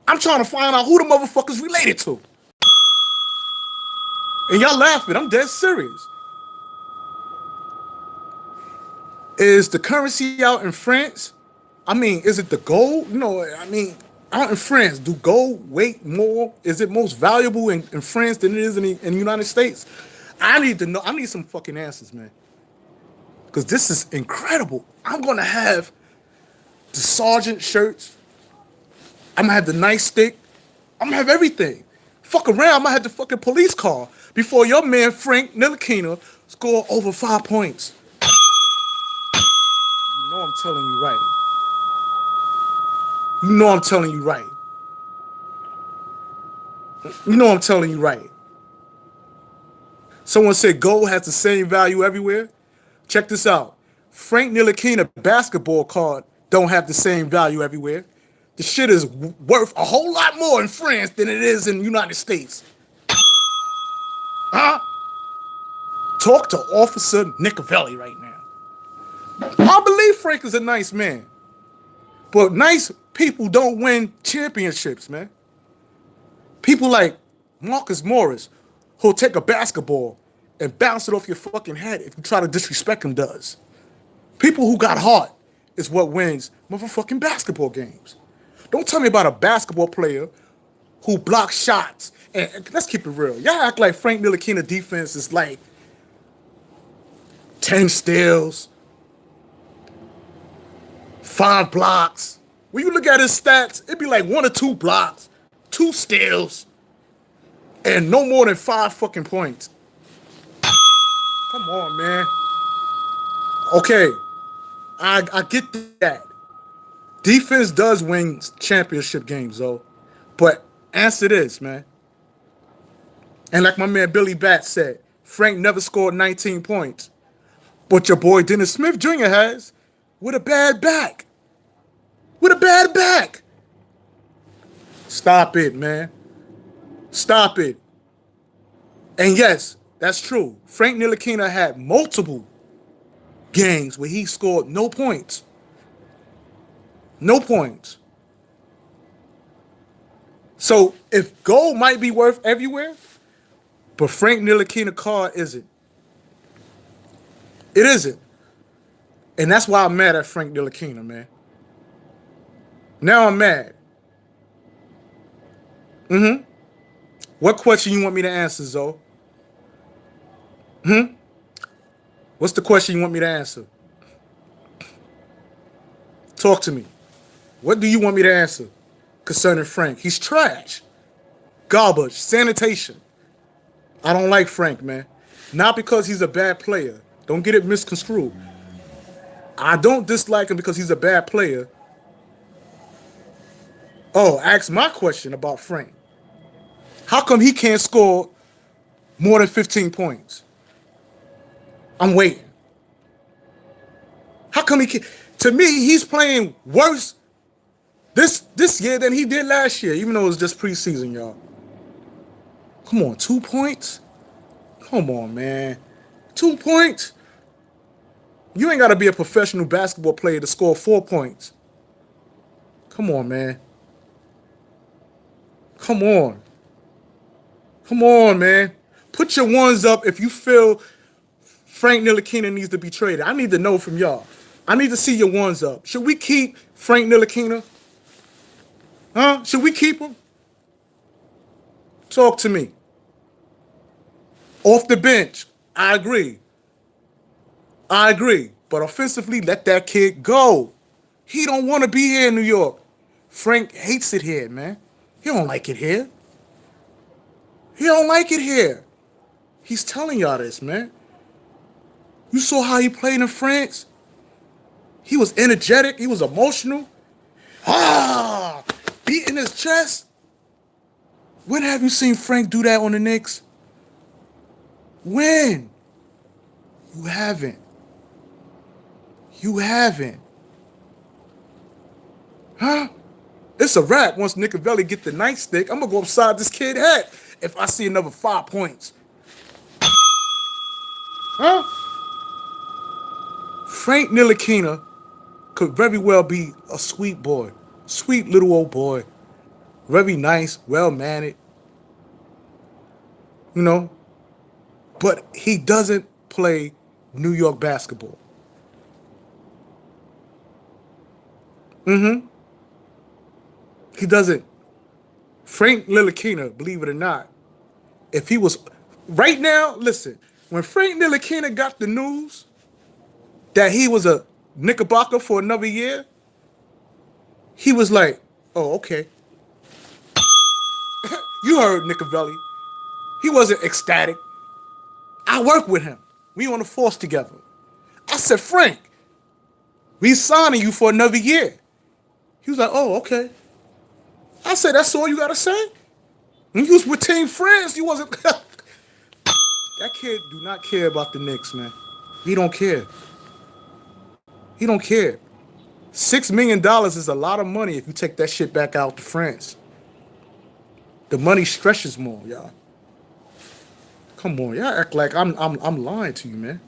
I'm trying to find out who the motherfucker's related to. And y'all laughing. I'm dead serious. Is the currency out in France? I mean, is it the gold? You know, I mean, out in France, do gold weight more? Is it most valuable in France than it is in the United States? I need to know. I need some fucking answers, man. Because this is incredible. I'm going to have the sergeant shirts. I'm going to have the nightstick. I'm going to have everything. Fuck around. I'm going to have the fucking police car before your man Frank Ntilikina score over 5 points. You know I'm telling you right. You know I'm telling you right. You know I'm telling you right. Someone said gold has the same value everywhere. Check this out. Frank Ntilikina basketball card don't have the same value everywhere. The shit is worth a whole lot more in France than it is in the United States. Huh? Talk to Officer Nicovelli right now. I believe Frank is a nice man. But nice people don't win championships, man. People like Marcus Morris, who'll take a basketball and bounce it off your fucking head if you try to disrespect him, does. People who got heart is what wins motherfucking basketball games. Don't tell me about a basketball player who blocks shots. And let's keep it real. Y'all act like Frank Ntilikina defense is like 10 steals, 5 blocks. When you look at his stats, it'd be like 1 or 2 blocks, 2 steals, and no more than 5 fucking points. Come on, man. Okay, I get that. Defense does win championship games, though. But answer this, man. And like my man Billy Bat said, Frank never scored 19 points. But your boy Dennis Smith Jr. has, with a bad back. With a bad back. Stop it, man. Stop it. And yes, that's true. Frank Ntilikina had multiple games where he scored no points. No points. So if gold might be worth everywhere, but Frank Ntilikina card isn't. It isn't. And that's why I'm mad at Frank Ntilikina, man. Now I'm mad. What question you want me to answer, Zoe? What's the question you want me to answer? Talk to me. What do you want me to answer concerning Frank? He's trash. Garbage. Sanitation. I don't like Frank, man. Not because he's a bad player. Don't get it misconstrued. I don't dislike him because he's a bad player. Oh, ask my question about Frank. How come he can't score more than 15 points? I'm waiting. How come he can't? To me, he's playing worse this year than he did last year, even though it was just preseason, y'all. Come on, 2 points? Come on, man. 2 points? You ain't got to be a professional basketball player to score 4 points. Come on, man. Come on. Come on, man. Put your ones up if you feel Frank Ntilikina needs to be traded. I need to know from y'all. I need to see your ones up. Should we keep Frank Ntilikina? Huh? Should we keep him? Talk to me. Off the bench, I agree. I agree. But offensively, let that kid go. He don't want to be here in New York. Frank hates it here, man. He don't like it here. He don't like it here. He's telling y'all this, man. You saw how he played in France? He was energetic. He was emotional. Beating his chest. When have you seen Frank do that on the Knicks? When? You haven't. You haven't. Huh? It's a wrap. Once Nicovelli get the nightstick, I'm going to go upside this kid's head if I see another 5 points. Huh? Frank Ntilikina could very well be a sweet boy. Sweet little old boy. Very nice, well-mannered. You know? But he doesn't play New York basketball. He doesn't. Frank Ntilikina, believe it or not, if he was... Right now, listen, when Frank Ntilikina got the news that he was a Knickerbocker for another year, he was like, oh, okay. You heard Nicovelli. He wasn't ecstatic. I work with him. We on the force together. I said, Frank, we signing you for another year. He was like, oh, okay. I said, that's all you got to say? When you was with Team France, you wasn't... That kid do not care about the Knicks, man. He don't care. He don't care. $6 million is a lot of money if you take that shit back out to France. The money stretches more, y'all. Come on, y'all act like I'm lying to you, man.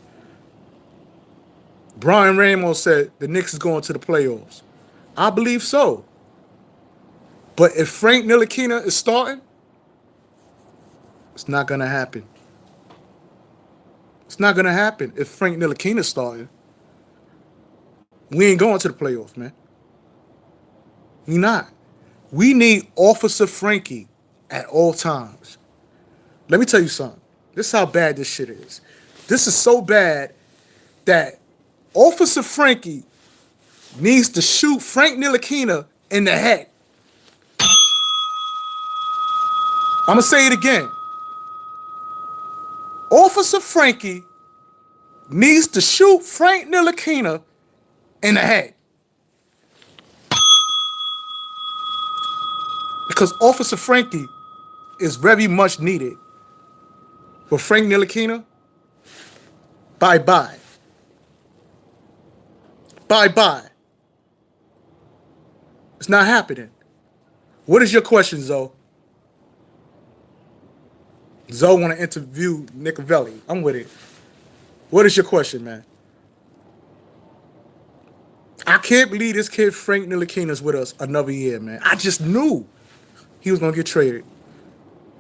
Brian Ramos said the Knicks is going to the playoffs. I believe so. But if Frank Ntilikina is starting, it's not going to happen. It's not going to happen if Frank Ntilikina is starting. We ain't going to the playoffs, man. We not. We need Officer Franky at all times. Let me tell you something. This is how bad this shit is. This is so bad that Officer Franky needs to shoot Frank Ntilikina in the head. I'm going to say it again. Officer Franky needs to shoot Frank Ntilikina in the head. Because Officer Franky is very much needed. For Frank Ntilikina, bye-bye. Bye-bye. It's not happening. What is your question, Zoe? Zoe want to interview Nicovelli. I'm with it. What is your question, man? I can't believe this kid Frank Ntilikina is with us another year, man. I just knew he was going to get traded.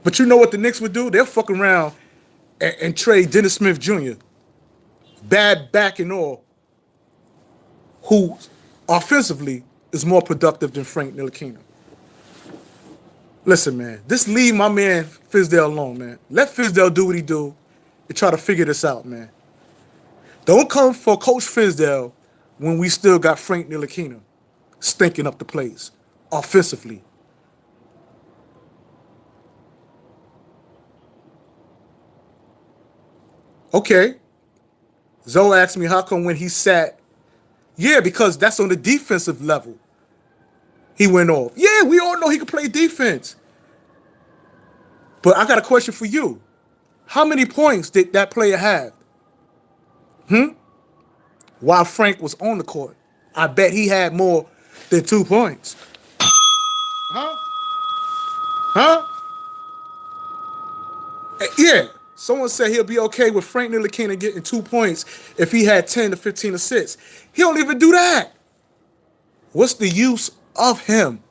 But you know what the Knicks would do? They'll fuck around and trade Dennis Smith Jr. Bad back and all, who offensively is more productive than Frank Ntilikina. Listen, man, just leave my man Fizdale alone, man. Let Fizdale do what he do and try to figure this out, man. Don't come for Coach Fizdale when we still got Frank Ntilikina stinking up the place offensively. Okay. Zoe asked me how come when he sat. Yeah, because that's on the defensive level. He went off. Yeah, we all know he can play defense. But I got a question for you. How many points did that player have while Frank was on the court? I bet he had more than 2 points. Huh? Huh? Yeah. Someone said he'll be okay with Frank Ntilikina getting 2 points if he had 10 to 15 assists. He don't even do that. What's the use of him?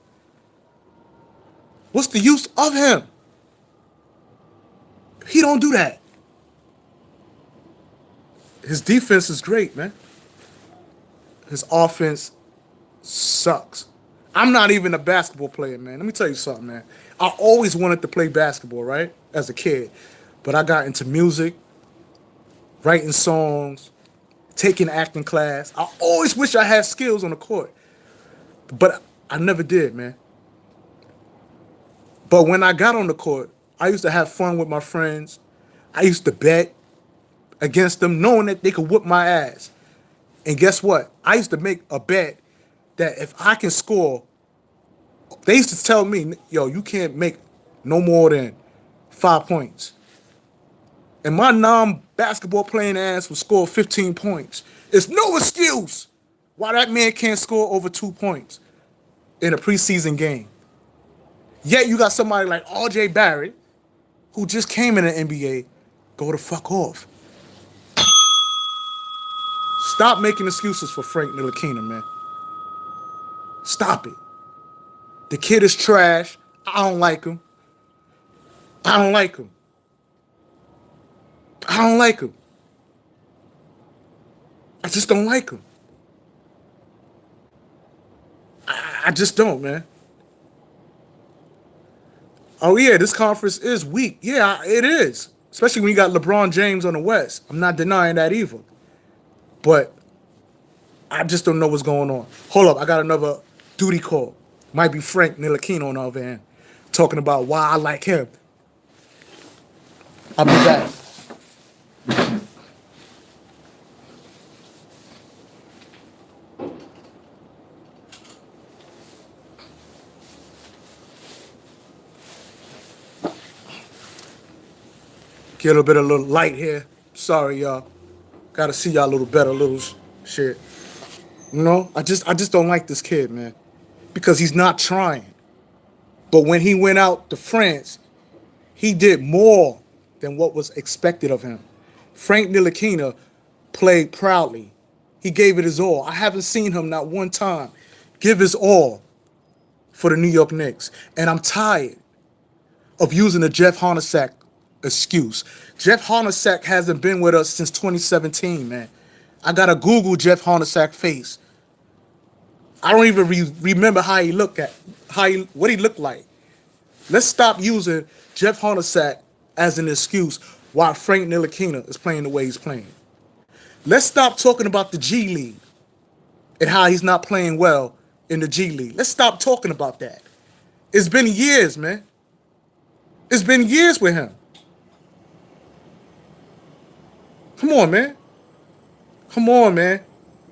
What's the use of him? He don't do that. His defense is great, man. His offense sucks. I'm not even a basketball player, man. Let me tell you something, man. I always wanted to play basketball, right? As a kid. But I got into music, writing songs, taking acting class. I always wish I had skills on the court. But I never did, man. But when I got on the court, I used to have fun with my friends. I used to bet against them, knowing that they could whoop my ass. And guess what? I used to make a bet that if I can score, they used to tell me, yo, you can't make no more than 5 points. And my non-basketball playing ass would score 15 points. It's no excuse why that man can't score over 2 points in a preseason game. Yet you got somebody like R.J. Barrett, who just came in the NBA, go the fuck off. Stop making excuses for Frank Ntilikina, man. Stop it. The kid is trash. I don't like him. I don't like him. I don't like him. I just don't like him. I just don't, man. Oh, yeah, this conference is weak. Yeah, it is. Especially when you got LeBron James on the West. I'm not denying that either. But I just don't know what's going on. Hold up, I got another duty call. Might be Frank Ntilikina on the other end. Talking about why I like him. I'll be back. Get a bit of little light here. Sorry, y'all. Gotta see y'all a little better, little shit. You know, I just don't like this kid, man. Because he's not trying. But when he went out to France, he did more than what was expected of him. Frank Ntilikina played proudly. He gave it his all. I haven't seen him not one time give his all for the New York Knicks. And I'm tired of using the Jeff Hornacek excuse. Jeff Hornacek hasn't been with us since 2017, man. I gotta Google Jeff Hornacek face. I don't even remember how he looked at, what he looked like. Let's stop using Jeff Hornacek as an excuse why Frank Ntilikina is playing the way he's playing. Let's stop talking about the G League and how he's not playing well in the G League. Let's stop talking about that. It's been years, man. It's been years with him. Come on, man. Come on, man.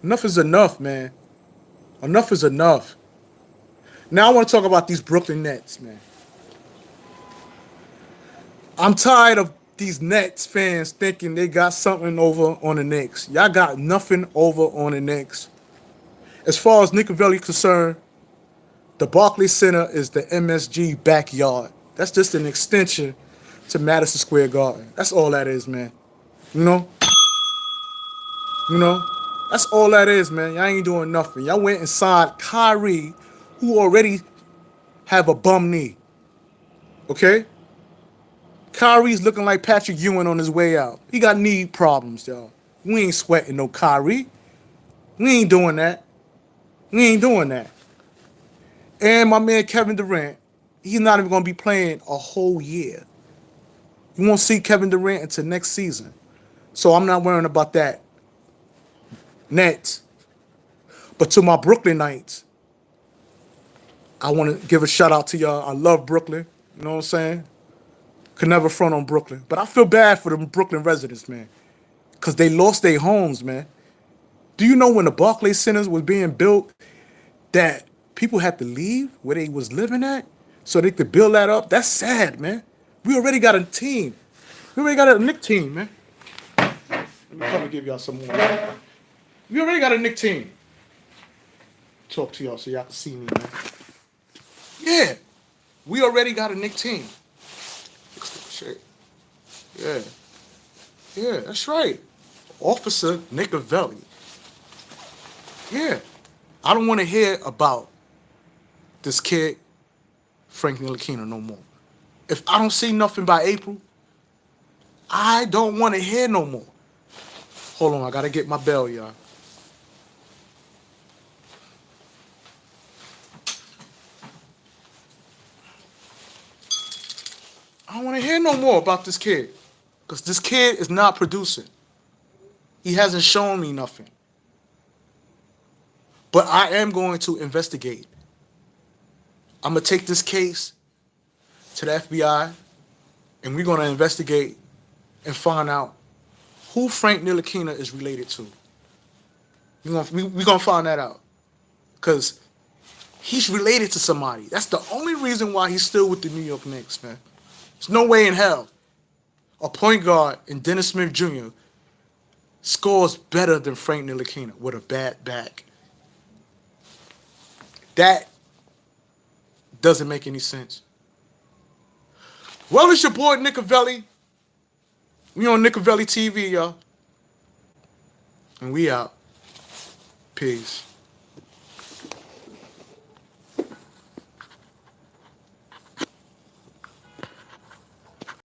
Enough is enough, man. Enough is enough. Now I want to talk about these Brooklyn Nets, man. I'm tired of these Nets fans thinking they got something over on the Knicks. Y'all got nothing over on the Knicks. As far as Nickelville is concerned, the Barclays Center is the MSG backyard. That's just an extension to Madison Square Garden. That's all that is, man. You know? You know? That's all that is, man. Y'all ain't doing nothing. Y'all went and signed Kyrie, who already have a bum knee. Okay? Kyrie's looking like Patrick Ewing on his way out. He got knee problems, y'all. We ain't sweating no Kyrie. We ain't doing that. We ain't doing that. And my man Kevin Durant, he's not even going to be playing a whole year. You won't see Kevin Durant until next season. So I'm not worrying about that. Nets. But to my Brooklyn Knights, I want to give a shout out to y'all. I love Brooklyn. You know what I'm saying? Could never front on Brooklyn. But I feel bad for the Brooklyn residents, man. because they lost their homes, man. Do you know when the Barclays Centers was being built that people had to leave where they was living at so they could build that up? That's sad, man. We already got a team. We already got a Knicks team, man. Let me come and give y'all some more. We already got a Knicks team. Talk to y'all so y'all can see me, man. Yeah, we already got a Knicks team. Shit. Yeah. Yeah, that's right. Officer Nicovelli. Yeah. I don't want to hear about this kid, Franky Ntilikina, no more. If I don't see nothing by April, I don't want to hear no more. Hold on, I got to get my bell, y'all. I don't want to hear no more about this kid. Because this kid is not producing. He hasn't shown me nothing. But I am going to investigate. I'm going to take this case to the FBI, and we're going to investigate and find out who Frank Ntilikina is related to. We're going to find that out. Because he's related to somebody. That's the only reason why he's still with the New York Knicks, man. There's no way in hell a point guard in Dennis Smith Jr. scores better than Frank Ntilikina with a bad back. That doesn't make any sense. Well, it's your boy Nicovelli. We on Nicovelli TV, y'all. And we out. Peace.